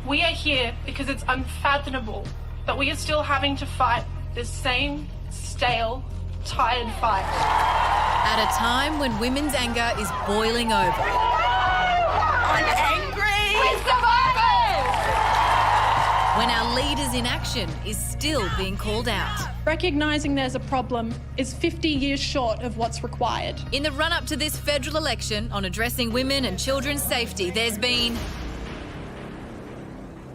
We are here because it's unfathomable that we are still having to fight this same stale, tired fight. At a time when women's anger is boiling over. I'm angry! We're survivors! When our leaders in action is still being called out. Recognising there's a problem is 50 years short of what's required. In the run-up to this federal election on addressing women and children's safety, there's been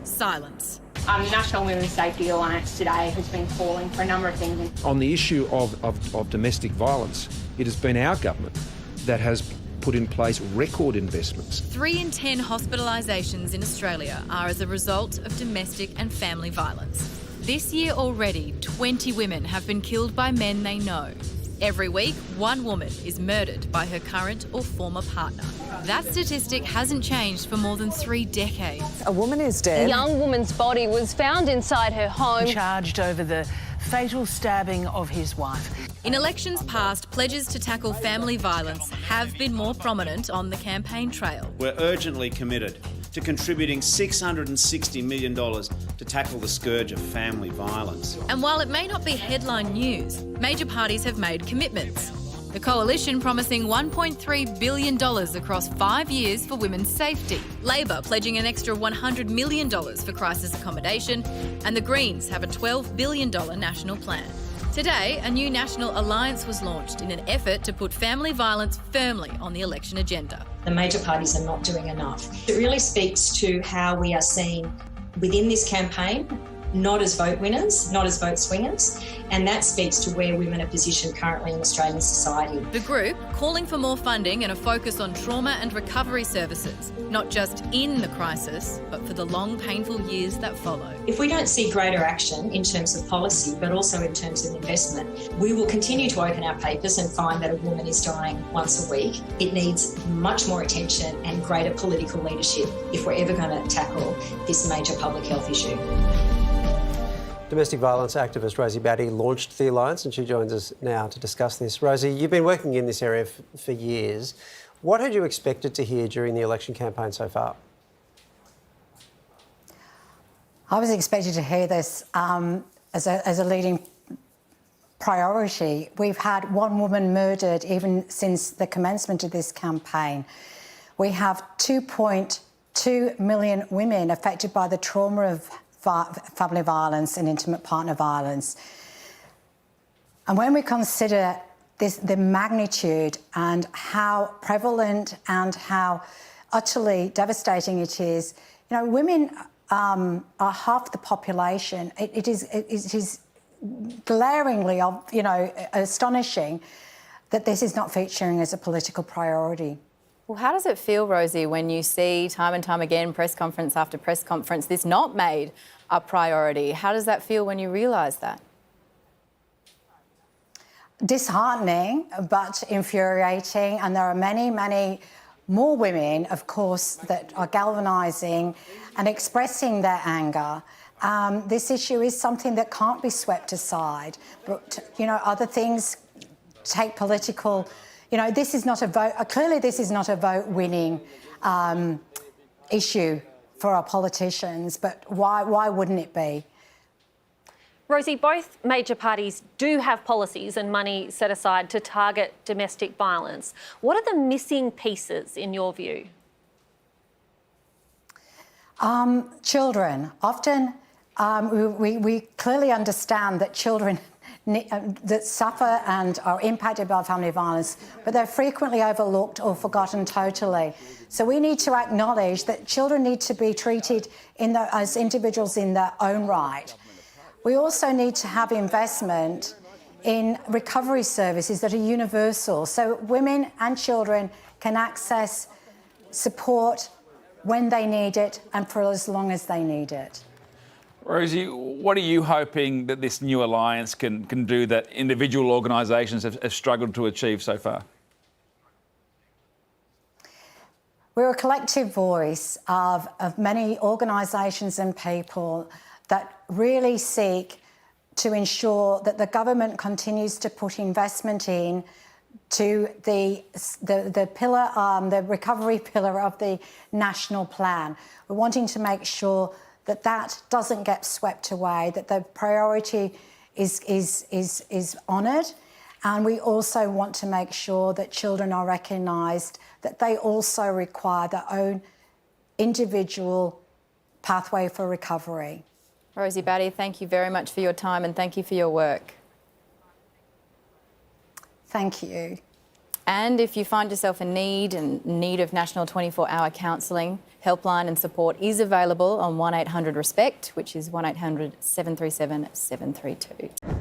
silence. National Women's Safety Alliance today has been calling for a number of things. On the issue of domestic violence, it has been our government that has put in place record investments. 3 in 10 hospitalisations in Australia are as a result of domestic and family violence. This year already, 20 women have been killed by men they know. Every week, one woman is murdered by her current or former partner. That statistic hasn't changed for more than 3 decades. A woman is dead. A young woman's body was found inside her home. Charged over the fatal stabbing of his wife. In elections past, pledges to tackle family violence have been more prominent on the campaign trail. We're urgently committed to contributing $660 million to tackle the scourge of family violence. And while it may not be headline news, major parties have made commitments. The Coalition promising $1.3 billion across 5 years for women's safety. Labor pledging an extra $100 million for crisis accommodation. And the Greens have a $12 billion national plan. Today, a new national alliance was launched in an effort to put family violence firmly on the election agenda. The major parties are not doing enough. It really speaks to how we are seen within this campaign, not as vote winners, not as vote swingers, and that speaks to where women are positioned currently in Australian society. The group calling for more funding and a focus on trauma and recovery services, not just in the crisis, but for the long, painful years that follow. If we don't see greater action in terms of policy, but also in terms of investment, we will continue to open our papers and find that a woman is dying once a week. It needs much more attention and greater political leadership if we're ever going to tackle this major public health issue. Domestic violence activist Rosie Batty launched the Alliance and she joins us now to discuss this. Rosie, you've been working in this area for years. What had you expected to hear during the election campaign so far? I was expected to hear this as a leading priority. We've had one woman murdered even since the commencement of this campaign. We have 2.2 million women affected by the trauma of family violence and intimate partner violence. And when we consider the magnitude and how prevalent and how utterly devastating it is, you know, women are half the population. It is glaringly, you know, astonishing that this is not featuring as a political priority. Well, how does it feel, Rosie, when you see time and time again, press conference after press conference, this not made a priority? How does that feel when you realise that? Disheartening, but infuriating. And there are many, many more women, of course, that are galvanising and expressing their anger. This issue is something that can't be swept aside. But, you know, other things take political... You know, this is not a vote... clearly this is not a vote-winning issue for our politicians, but why wouldn't it be? Rosie, both major parties do have policies and money set aside to target domestic violence. What are the missing pieces, in your view? Children. Often we clearly understand that children that suffer and are impacted by family violence, but they're frequently overlooked or forgotten totally. So we need to acknowledge that children need to be treated as individuals in their own right. We also need to have investment in recovery services that are universal, so women and children can access support when they need it and for as long as they need it. Rosie, what are you hoping that this new alliance can do that individual organisations have struggled to achieve so far? We're a collective voice of many organisations and people that really seek to ensure that the government continues to put investment in to the pillar, the recovery pillar of the national plan. We're wanting to make sure that that doesn't get swept away, that the priority is honoured, and we also want to make sure that children are recognised, that they also require their own individual pathway for recovery. Rosie Batty, thank you very much for your time and thank you for your work. Thank you. And if you find yourself in need of national 24-hour counselling, helpline and support is available on 1800 RESPECT, which is 1800 737 732.